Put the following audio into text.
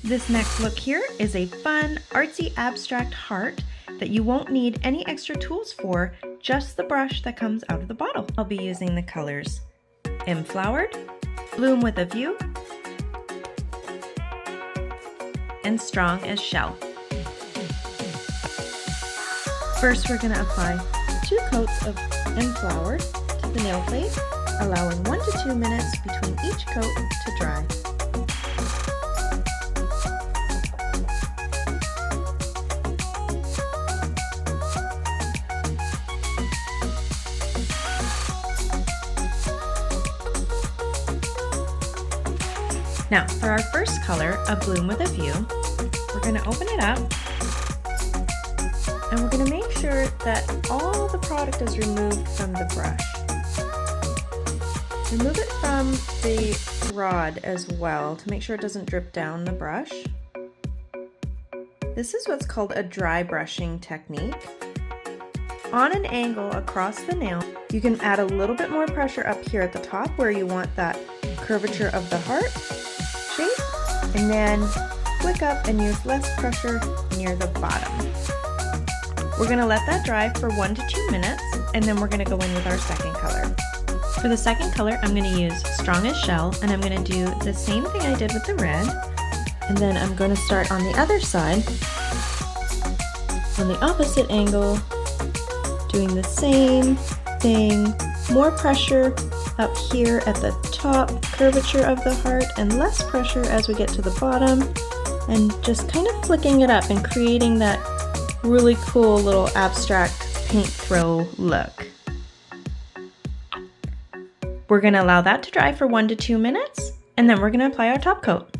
This next look here is a fun, artsy, abstract heart that you won't need any extra tools for, just the brush that comes out of the bottle. I'll be using the colors Emflowered, Bloom with a View, and Strong as Shell. First, we're going to apply 2 coats of Emflowered to the nail plate, allowing 1 to 2 minutes between each coat to dry. Now, for our first color, a Bloom with a View, we're going to open it up and we're going to make sure that all the product is removed from the brush. Remove it from the rod as well to make sure it doesn't drip down the brush. This is what's called a dry brushing technique. On an angle across the nail, you can add a little bit more pressure up here at the top where you want that curvature of the heart shape, and then flick up and use less pressure near the bottom. We're going to let that dry for 1 to 2 minutes, and then we're going to go in with our second color. For the second color, I'm going to use Strong as Shell, and I'm going to do the same thing I did with the red, and then I'm going to start on the other side, on the opposite angle, doing the same thing, more pressure up here at the top curvature of the heart and less pressure as we get to the bottom, and just kind of flicking it up and creating that really cool little abstract paint throw look. We're going to allow that to dry for 1 to 2 minutes, and then we're going to apply our top coat.